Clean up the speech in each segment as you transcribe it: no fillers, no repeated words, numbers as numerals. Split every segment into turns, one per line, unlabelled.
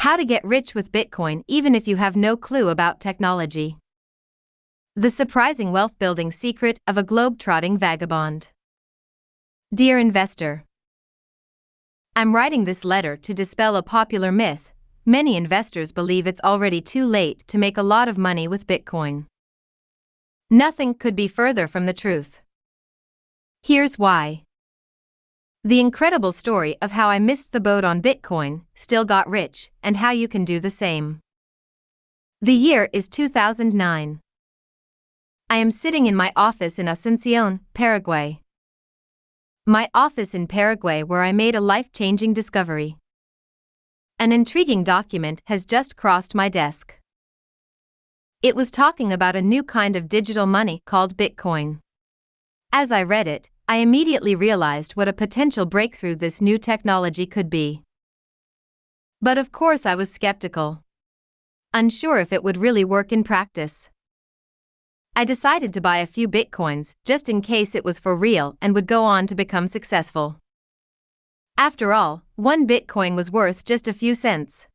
How to get rich with Bitcoin even if you have no clue about technology. The surprising wealth-building secret of a globe-trotting vagabond. Dear investor, I'm writing this letter to dispel a popular myth. Many investors believe it's already too late to make a lot of money with Bitcoin. Nothing could be further from the truth. Here's why. The incredible story of how I missed the boat on Bitcoin, still got rich, and how you can do the same. The year is 2009. I am sitting in my office in Asunción, Paraguay. My office in Paraguay where I made a life-changing discovery. An intriguing document has just crossed my desk. It was talking about a new kind of digital money called Bitcoin. As I read it, I immediately realized what a potential breakthrough this new technology could be. But of course I was skeptical. Unsure if it would really work in practice. I decided to buy a few Bitcoins just in case it was for real and would go on to become successful. After all, one Bitcoin was worth just a few cents.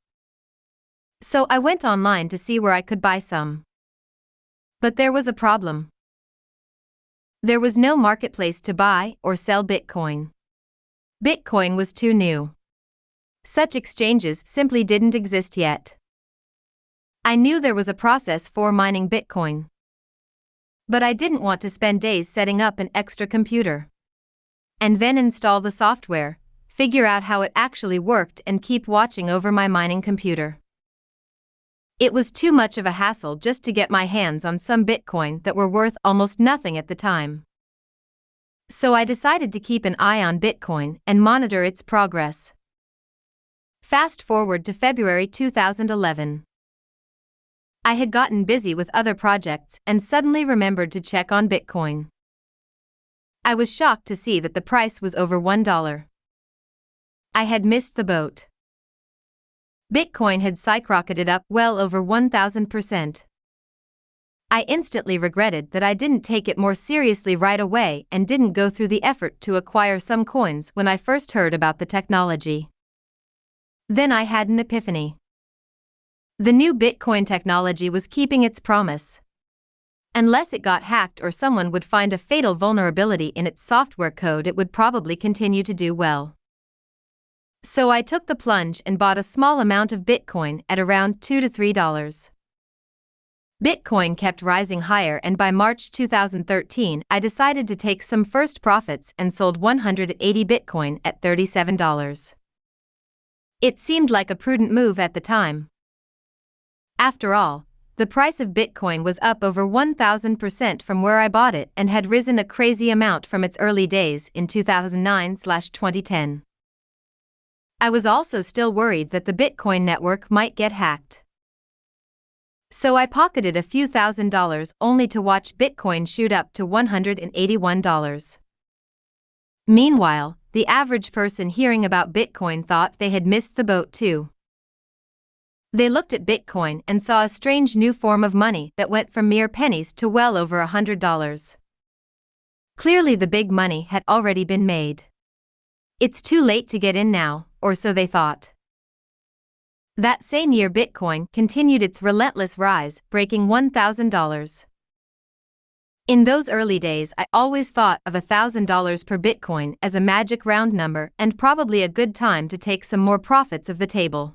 So I went online to see where I could buy some. But there was a problem. There was no marketplace to buy or sell Bitcoin. Bitcoin was too new. Such exchanges simply didn't exist yet. I knew there was a process for mining Bitcoin. But I didn't want to spend days setting up an extra computer. And then install the software, figure out how it actually worked and keep watching over my mining computer. It was too much of a hassle just to get my hands on some Bitcoin that were worth almost nothing at the time. So I decided to keep an eye on Bitcoin and monitor its progress. Fast forward to February 2011. I had gotten busy with other projects and suddenly remembered to check on Bitcoin. I was shocked to see that the price was over $1. I had missed the boat. Bitcoin had skyrocketed up well over 1,000%. I instantly regretted that I didn't take it more seriously right away and didn't go through the effort to acquire some coins when I first heard about the technology. Then I had an epiphany. The new Bitcoin technology was keeping its promise. Unless it got hacked or someone would find a fatal vulnerability in its software code, it would probably continue to do well. So I took the plunge and bought a small amount of Bitcoin at around $2 to $3. Bitcoin kept rising higher, and by March 2013 I decided to take some first profits and sold 180 Bitcoin at $37. It seemed like a prudent move at the time. After all, the price of Bitcoin was up over 1,000% from where I bought it and had risen a crazy amount from its early days in 2009/2010. I was also still worried that the Bitcoin network might get hacked. So I pocketed a few $1,000s only to watch Bitcoin shoot up to $181. Meanwhile, the average person hearing about Bitcoin thought they had missed the boat too. They looked at Bitcoin and saw a strange new form of money that went from mere pennies to well over $100. Clearly the big money had already been made. It's too late to get in now, or so they thought. That same year Bitcoin continued its relentless rise, breaking $1,000. In those early days I always thought of $1,000 per Bitcoin as a magic round number and probably a good time to take some more profits of the table.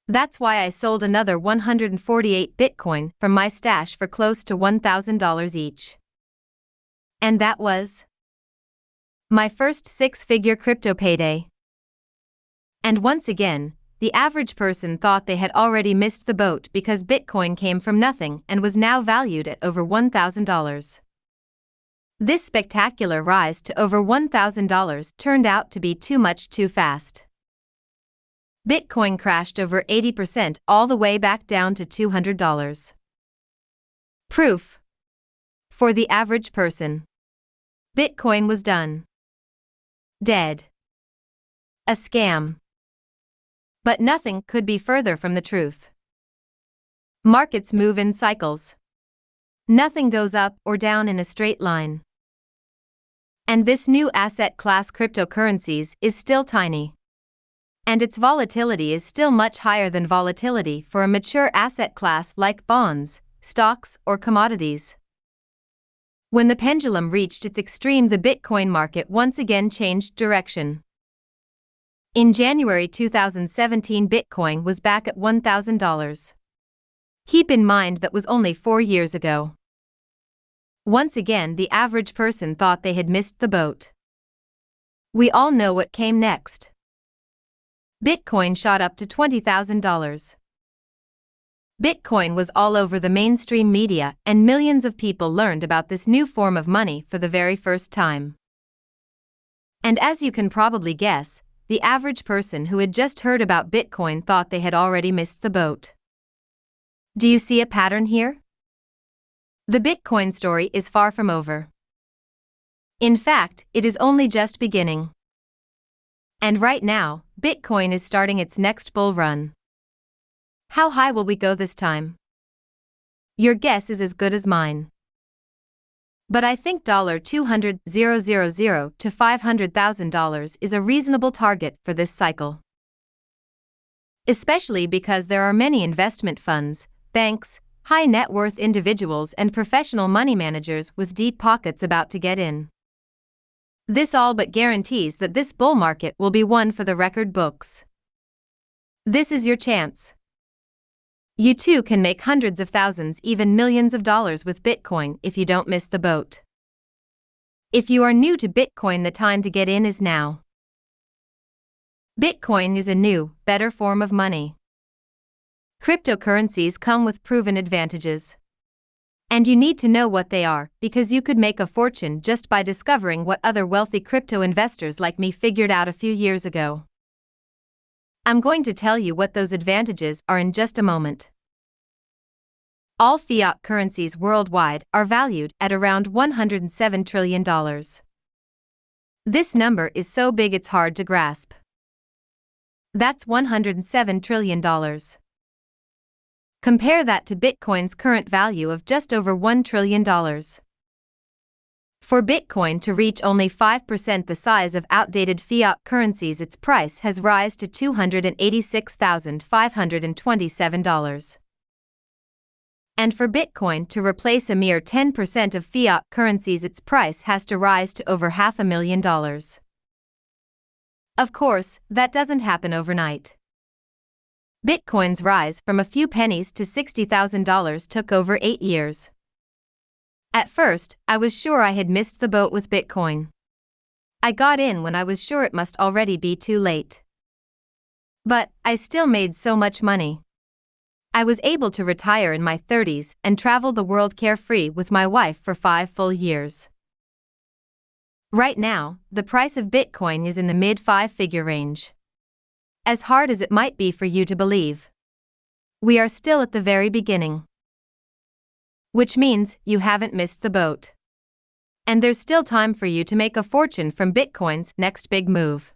That's why I sold another 148 Bitcoin from my stash for close to $1,000 each. And that was my first six-figure crypto payday. And once again, the average person thought they had already missed the boat because Bitcoin came from nothing and was now valued at over $1,000. This spectacular rise to over $1,000 turned out to be too much too fast. Bitcoin crashed over 80% all the way back down to $200. Proof. For the average person, Bitcoin was done. Dead. A scam. But nothing could be further from the truth. Markets move in cycles. Nothing goes up or down in a straight line. And this new asset class, cryptocurrencies, is still tiny. And its volatility is still much higher than volatility for a mature asset class like bonds, stocks, or commodities. When the pendulum reached its extreme, the Bitcoin market once again changed direction. In January 2017, Bitcoin was back at $1,000. Keep in mind that was only 4 years ago. Once again, the average person thought they had missed the boat. We all know what came next. Bitcoin shot up to $20,000. Bitcoin was all over the mainstream media, and millions of people learned about this new form of money for the very first time. And as you can probably guess, the average person who had just heard about Bitcoin thought they had already missed the boat. Do you see a pattern here? The Bitcoin story is far from over. In fact, it is only just beginning. And right now, Bitcoin is starting its next bull run. How high will we go this time? Your guess is as good as mine. But I think $200,000 to $500,000 is a reasonable target for this cycle. Especially because there are many investment funds, banks, high net worth individuals, and professional money managers with deep pockets about to get in. This all but guarantees that this bull market will be one for the record books. This is your chance. You too can make hundreds of thousands, even millions of dollars with Bitcoin if you don't miss the boat. If you are new to Bitcoin, the time to get in is now. Bitcoin is a new, better form of money. Cryptocurrencies come with proven advantages. And you need to know what they are, because you could make a fortune just by discovering what other wealthy crypto investors like me figured out a few years ago. I'm going to tell you what those advantages are in just a moment. All fiat currencies worldwide are valued at around $107 trillion. This number is so big it's hard to grasp. That's $107 trillion. Compare that to Bitcoin's current value of just over $1 trillion. For Bitcoin to reach only 5% the size of outdated fiat currencies, its price has risen to $286,527. And for Bitcoin to replace a mere 10% of fiat currencies, its price has to rise to over $500,000. Of course, that doesn't happen overnight. Bitcoin's rise from a few pennies to $60,000 took over 8 years. At first, I was sure I had missed the boat with Bitcoin. I got in when I was sure it must already be too late. But I still made so much money. I was able to retire in my 30s and travel the world carefree with my wife for 5 full years. Right now, the price of Bitcoin is in the mid-5-figure range. As hard as it might be for you to believe, we are still at the very beginning. Which means you haven't missed the boat. And there's still time for you to make a fortune from Bitcoin's next big move.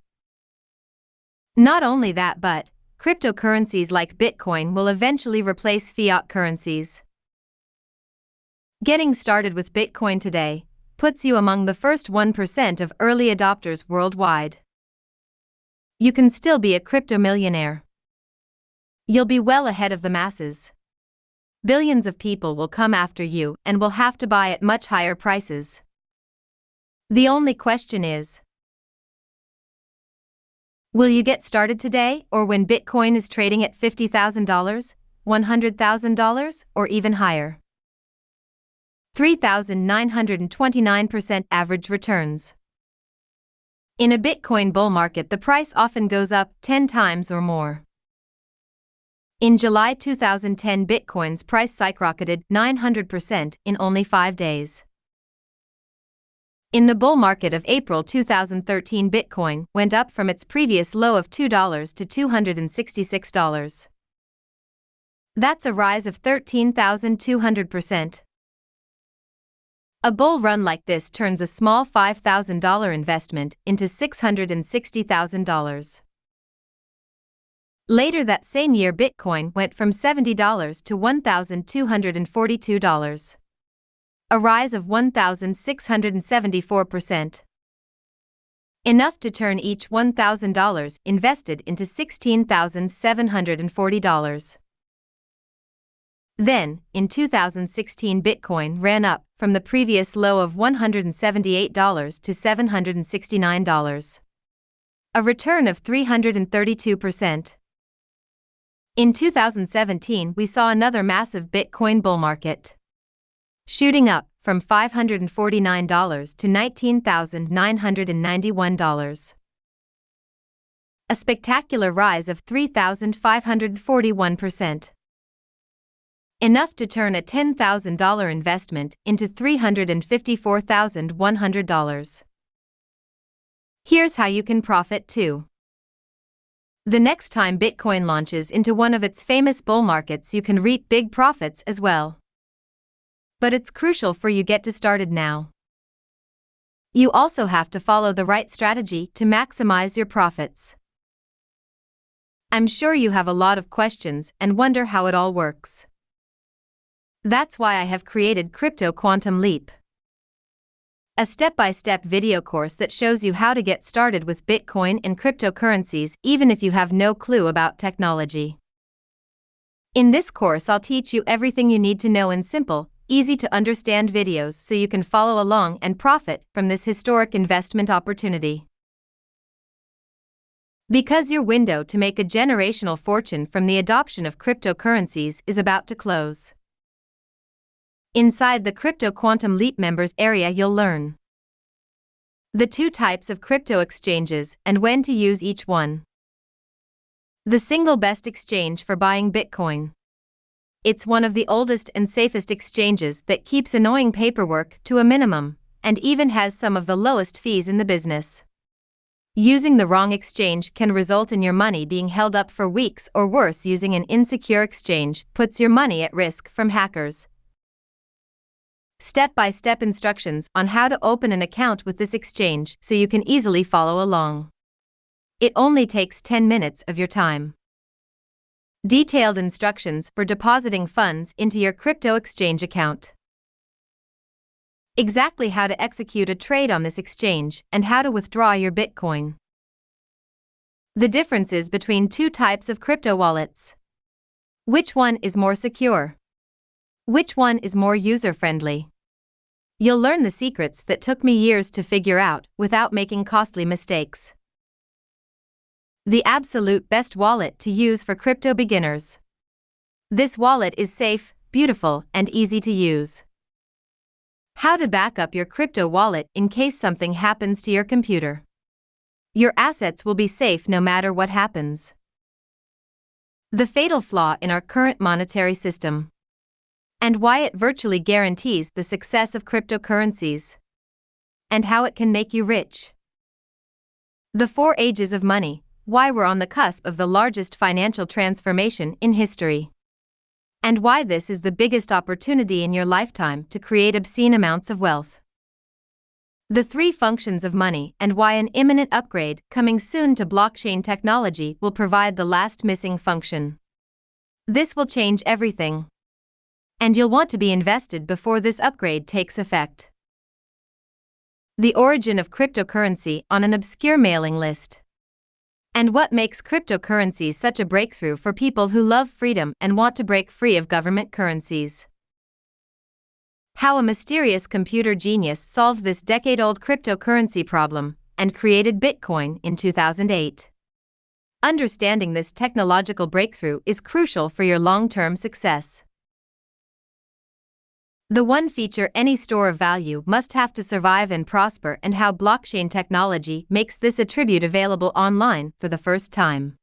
Not only that, but cryptocurrencies like Bitcoin will eventually replace fiat currencies. Getting started with Bitcoin today puts you among the first 1% of early adopters worldwide. You can still be a crypto millionaire. You'll be well ahead of the masses. Billions of people will come after you and will have to buy at much higher prices. The only question is, will you get started today or when Bitcoin is trading at $50,000, $100,000, or even higher? 3,929% average returns. In a Bitcoin bull market, the price often goes up 10 times or more. In July 2010, Bitcoin's price skyrocketed 900% in only 5 days. In the bull market of April 2013, Bitcoin went up from its previous low of $2 to $266. That's a rise of 13,200%. A bull run like this turns a small $5,000 investment into $660,000. Later that same year, Bitcoin went from $70 to $1,242. A rise of 1,674%. enough to turn each $1,000 invested into $16,740. Then, in 2016, Bitcoin ran up from the previous low of $178 to $769. A return of 332%. In 2017, we saw another massive Bitcoin bull market, shooting up from $549 to $19,991. A spectacular rise of 3,541%. Enough to turn a $10,000 investment into $354,100. Here's how you can profit too. The next time Bitcoin launches into one of its famous bull markets, you can reap big profits as well. But it's crucial for you get started now. You also have to follow the right strategy to maximize your profits. I'm sure you have a lot of questions and wonder how it all works. That's why I have created Crypto Quantum Leap, a step-by-step video course that shows you how to get started with Bitcoin and cryptocurrencies even if you have no clue about technology. In this course, I'll teach you everything you need to know in simple, easy-to-understand videos so you can follow along and profit from this historic investment opportunity. Because your window to make a generational fortune from the adoption of cryptocurrencies is about to close. Inside the Crypto Quantum Leap members area, you'll learn the 2 types of crypto exchanges and when to use each one. The single best exchange for buying Bitcoin. It's one of the oldest and safest exchanges that keeps annoying paperwork to a minimum and even has some of the lowest fees in the business. Using the wrong exchange can result in your money being held up for weeks, or worse, using an insecure exchange puts your money at risk from hackers. Step-by-step instructions on how to open an account with this exchange so you can easily follow along. It only takes 10 minutes of your time. Detailed instructions for depositing funds into your crypto exchange account. Exactly how to execute a trade on this exchange and how to withdraw your Bitcoin. The differences between 2 types of crypto wallets. Which one is more secure? Which one is more user-friendly? You'll learn the secrets that took me years to figure out without making costly mistakes. The absolute best wallet to use for crypto beginners. This wallet is safe, beautiful, and easy to use. How to back up your crypto wallet in case something happens to your computer. Your assets will be safe no matter what happens. The fatal flaw in our current monetary system, and why it virtually guarantees the success of cryptocurrencies, and how it can make you rich. The 4 ages of money, why we're on the cusp of the largest financial transformation in history, and why this is the biggest opportunity in your lifetime to create obscene amounts of wealth. The 3 functions of money and why an imminent upgrade coming soon to blockchain technology will provide the last missing function. This will change everything. And you'll want to be invested before this upgrade takes effect. The origin of cryptocurrency on an obscure mailing list. And what makes cryptocurrencies such a breakthrough for people who love freedom and want to break free of government currencies. How a mysterious computer genius solved this decade-old cryptocurrency problem and created Bitcoin in 2008. Understanding this technological breakthrough is crucial for your long-term success. The one feature any store of value must have to survive and prosper, and how blockchain technology makes this attribute available online for the first time.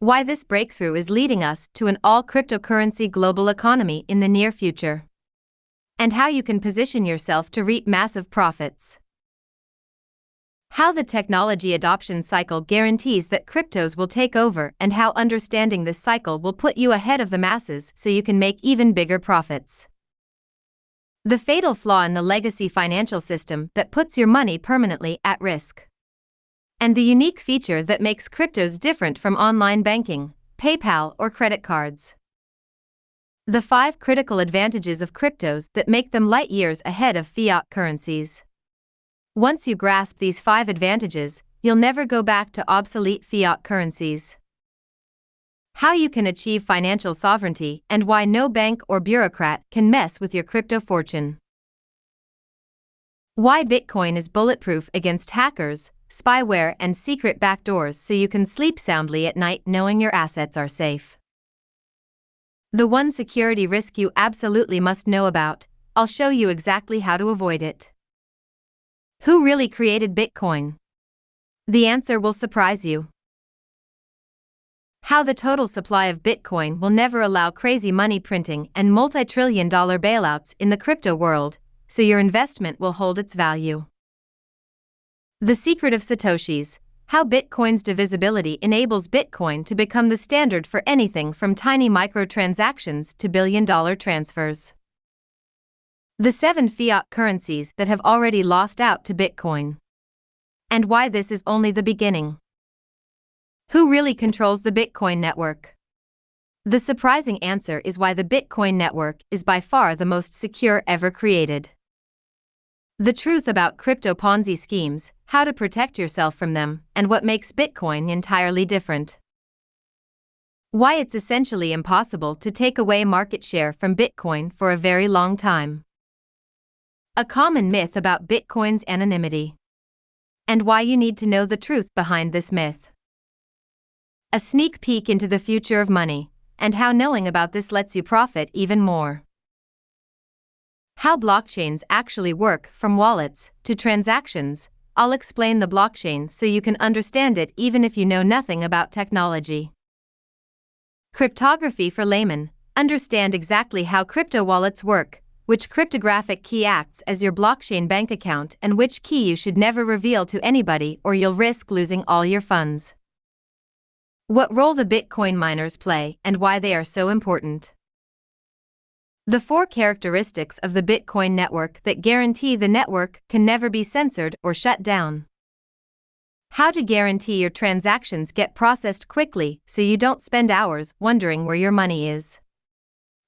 Why this breakthrough is leading us to an all-cryptocurrency global economy in the near future. And how you can position yourself to reap massive profits. How the technology adoption cycle guarantees that cryptos will take over, and how understanding this cycle will put you ahead of the masses so you can make even bigger profits. The fatal flaw in the legacy financial system that puts your money permanently at risk. And the unique feature that makes cryptos different from online banking, PayPal, or credit cards. The 5 critical advantages of cryptos that make them light years ahead of fiat currencies. Once you grasp these 5 advantages, you'll never go back to obsolete fiat currencies. How you can achieve financial sovereignty and why no bank or bureaucrat can mess with your crypto fortune. Why Bitcoin is bulletproof against hackers, spyware, and secret backdoors so you can sleep soundly at night knowing your assets are safe. The one security risk you absolutely must know about. I'll show you exactly how to avoid it. Who really created Bitcoin? The answer will surprise you. How the total supply of Bitcoin will never allow crazy money printing and multi-trillion-dollar bailouts in the crypto world, so your investment will hold its value. The secret of Satoshis. How Bitcoin's divisibility enables Bitcoin to become the standard for anything from tiny microtransactions to billion-dollar transfers. The 7 fiat currencies that have already lost out to Bitcoin. And why this is only the beginning. Who really controls the Bitcoin network? The surprising answer is why the Bitcoin network is by far the most secure ever created. The truth about crypto Ponzi schemes, how to protect yourself from them, and what makes Bitcoin entirely different. Why it's essentially impossible to take away market share from Bitcoin for a very long time. A common myth about Bitcoin's anonymity. And why you need to know the truth behind this myth. A sneak peek into the future of money, and how knowing about this lets you profit even more. How blockchains actually work from wallets to transactions. I'll explain the blockchain so you can understand it even if you know nothing about technology. Cryptography for laymen. Understand exactly how crypto wallets work, which cryptographic key acts as your blockchain bank account, and which key you should never reveal to anybody or you'll risk losing all your funds. What role the Bitcoin miners play and why they are so important. The 4 characteristics of the Bitcoin network that guarantee the network can never be censored or shut down. How to guarantee your transactions get processed quickly so you don't spend hours wondering where your money is.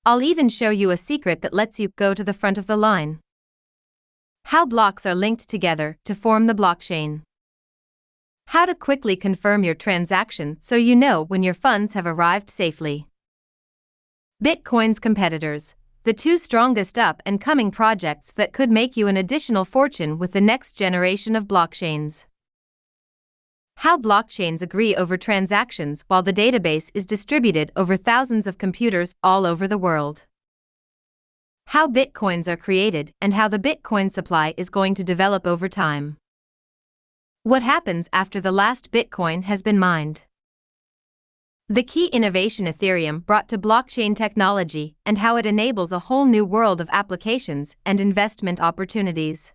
I'll even show you a secret that lets you go to the front of the line. How blocks are linked together to form the blockchain. How to quickly confirm your transaction so you know when your funds have arrived safely. Bitcoin's competitors. The 2 strongest up-and-coming projects that could make you an additional fortune with the next generation of blockchains. How blockchains agree over transactions while the database is distributed over thousands of computers all over the world. How Bitcoins are created and how the Bitcoin supply is going to develop over time. What happens after the last Bitcoin has been mined. The key innovation Ethereum brought to blockchain technology and how it enables a whole new world of applications and investment opportunities.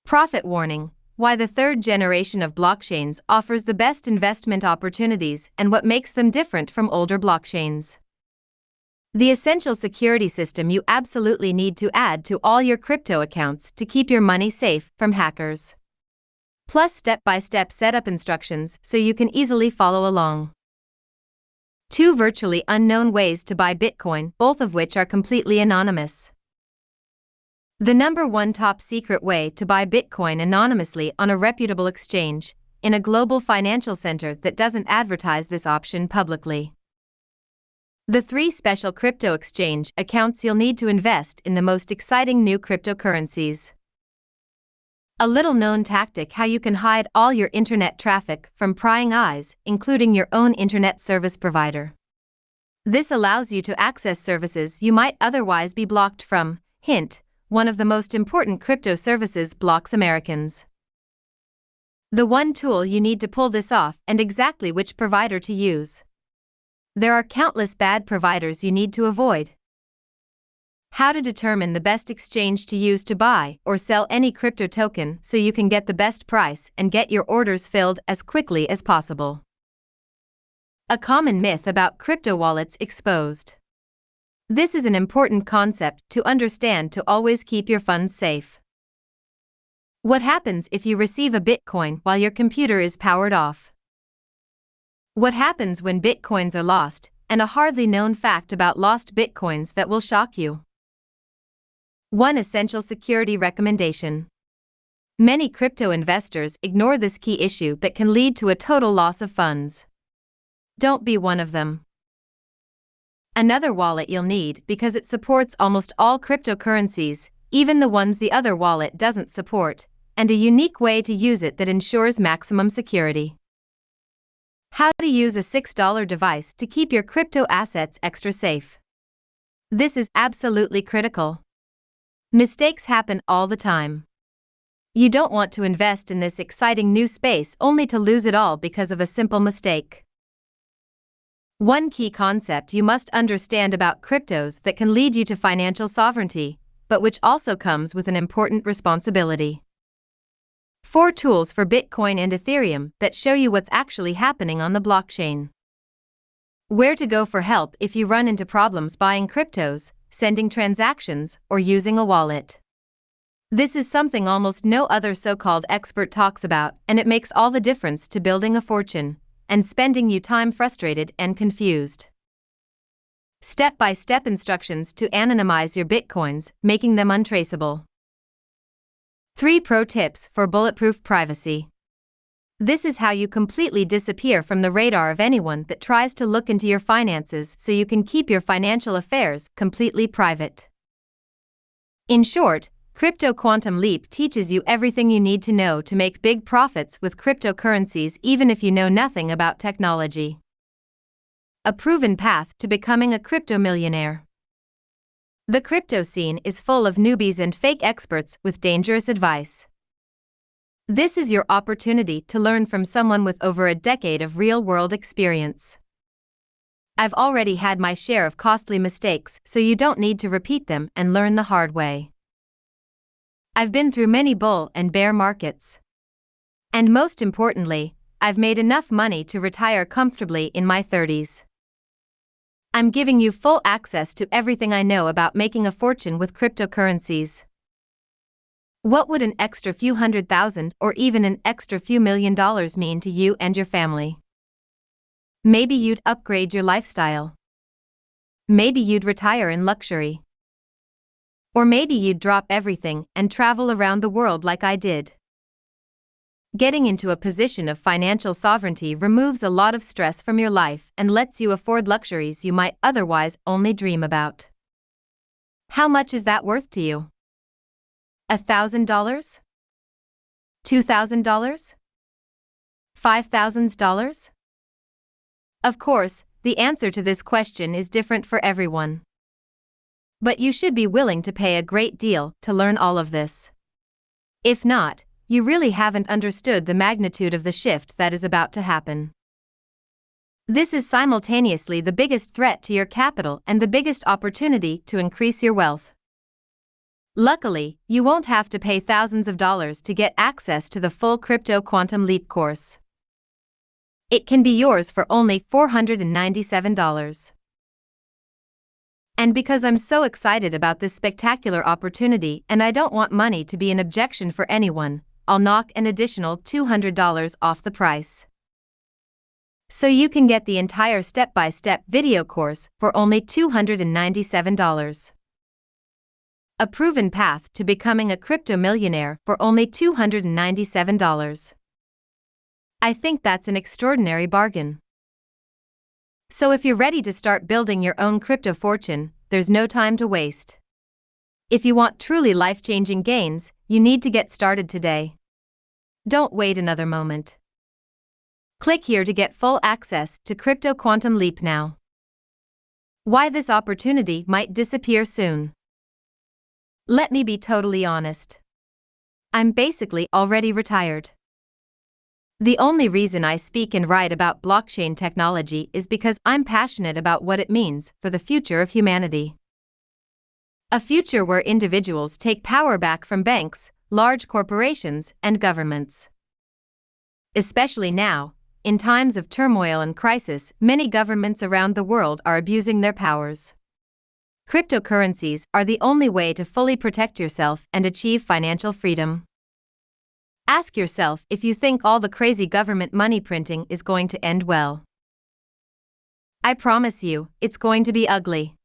Profit warning. Why the 3rd generation of blockchains offers the best investment opportunities and what makes them different from older blockchains. The essential security system you absolutely need to add to all your crypto accounts to keep your money safe from hackers. Plus step-by-step setup instructions so you can easily follow along. 2 virtually unknown ways to buy Bitcoin, both of which are completely anonymous. The number 1 top secret way to buy Bitcoin anonymously on a reputable exchange, in a global financial center that doesn't advertise this option publicly. The 3 special crypto exchange accounts you'll need to invest in the most exciting new cryptocurrencies. A little-known tactic how you can hide all your internet traffic from prying eyes, including your own internet service provider. This allows you to access services you might otherwise be blocked from. Hint: one of the most important crypto services blocks Americans. The one tool you need to pull this off and exactly which provider to use. There are countless bad providers you need to avoid. How to determine the best exchange to use to buy or sell any crypto token so you can get the best price and get your orders filled as quickly as possible. A common myth about crypto wallets exposed. This is an important concept to understand to always keep your funds safe. What happens if you receive a Bitcoin while your computer is powered off? What happens when Bitcoins are lost, and a hardly known fact about lost Bitcoins that will shock you. One essential security recommendation. Many crypto investors ignore this key issue that can lead to a total loss of funds. Don't be one of them. Another wallet you'll need because it supports almost all cryptocurrencies, even the ones the other wallet doesn't support, and a unique way to use it that ensures maximum security. How to use a $6 device to keep your crypto assets extra safe. This is absolutely critical. Mistakes happen all the time. You don't want to invest in this exciting new space only to lose it all because of a simple mistake. One key concept you must understand about cryptos that can lead you to financial sovereignty, but which also comes with an important responsibility. 4 tools for Bitcoin and Ethereum that show you what's actually happening on the blockchain. Where to go for help if you run into problems buying cryptos, sending transactions, or using a wallet. This is something almost no other so-called expert talks about, and it makes all the difference to building a fortune and spending you time frustrated and confused. Step-by-step instructions to anonymize your Bitcoins, making them untraceable. 3 pro tips for bulletproof privacy. This is how you completely disappear from the radar of anyone that tries to look into your finances so you can keep your financial affairs completely private. In short, Crypto Quantum Leap teaches you everything you need to know to make big profits with cryptocurrencies even if you know nothing about technology. A proven path to becoming a crypto millionaire. The crypto scene is full of newbies and fake experts with dangerous advice. This is your opportunity to learn from someone with over a decade of real-world experience. I've already had my share of costly mistakes, so you don't need to repeat them and learn the hard way. I've been through many bull and bear markets. And most importantly, I've made enough money to retire comfortably in my 30s. I'm giving you full access to everything I know about making a fortune with cryptocurrencies. What would an extra few $100,000 or even an extra few $1 million mean to you and your family? Maybe you'd upgrade your lifestyle. Maybe you'd retire in luxury. Or maybe you'd drop everything and travel around the world like I did. Getting into a position of financial sovereignty removes a lot of stress from your life and lets you afford luxuries you might otherwise only dream about. How much is that worth to you? $1,000? $2,000? $5,000? Of course, the answer to this question is different for everyone. But you should be willing to pay a great deal to learn all of this. If not, you really haven't understood the magnitude of the shift that is about to happen. This is simultaneously the biggest threat to your capital and the biggest opportunity to increase your wealth. Luckily, you won't have to pay thousands of dollars to get access to the full Crypto Quantum Leap course. It can be yours for only $497. And because I'm so excited about this spectacular opportunity and I don't want money to be an objection for anyone, I'll knock an additional $200 off the price. So you can get the entire step-by-step video course for only $297. A proven path to becoming a crypto millionaire for only $297. I think that's an extraordinary bargain. So if you're ready to start building your own crypto fortune, there's no time to waste. If you want truly life-changing gains, you need to get started today. Don't wait another moment. Click here to get full access to Crypto Quantum Leap now. Why this opportunity might disappear soon. Let me be totally honest. I'm basically already retired. The only reason I speak and write about blockchain technology is because I'm passionate about what it means for the future of humanity. A future where individuals take power back from banks, large corporations, and governments. Especially now, in times of turmoil and crisis, many governments around the world are abusing their powers. Cryptocurrencies are the only way to fully protect yourself and achieve financial freedom. Ask yourself if you think all the crazy government money printing is going to end well. I promise you, it's going to be ugly.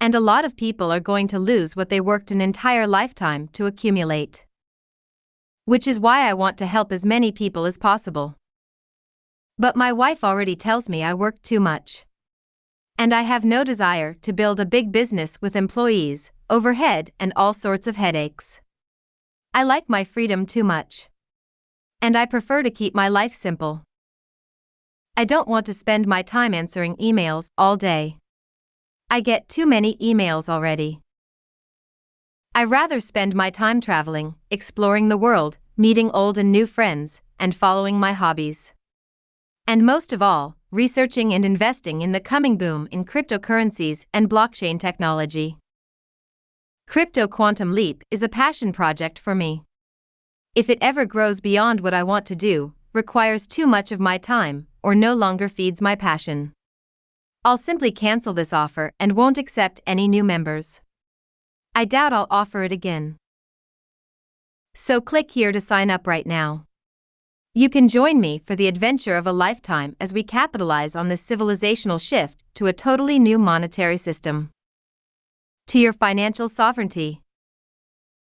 And a lot of people are going to lose what they worked an entire lifetime to accumulate. which is why I want to help as many people as possible. But my wife already tells me I work too much. And I have no desire to build a big business with employees, overhead, and all sorts of headaches. I like my freedom too much. And I prefer to keep my life simple. I don't want to spend my time answering emails all day. I get too many emails already. I rather spend my time traveling, exploring the world, meeting old and new friends, and following my hobbies. And most of all, researching and investing in the coming boom in cryptocurrencies and blockchain technology. Crypto Quantum Leap is a passion project for me. If it ever grows beyond what I want to do, requires too much of my time, or no longer feeds my passion, I'll simply cancel this offer and won't accept any new members. I doubt I'll offer it again. So click here to sign up right now. You can join me for the adventure of a lifetime as we capitalize on this civilizational shift to a totally new monetary system. To your financial sovereignty.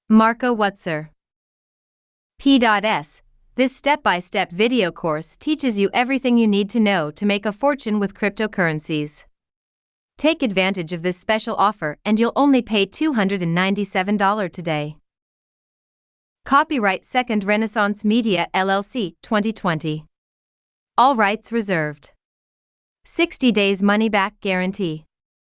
Marco Wutzer. P.S. This step-by-step video course teaches you everything you need to know to make a fortune with cryptocurrencies. Take advantage of this special offer and you'll only pay $297 today. Copyright Second Renaissance Media LLC 2020. All rights reserved. 60 days money-back guarantee.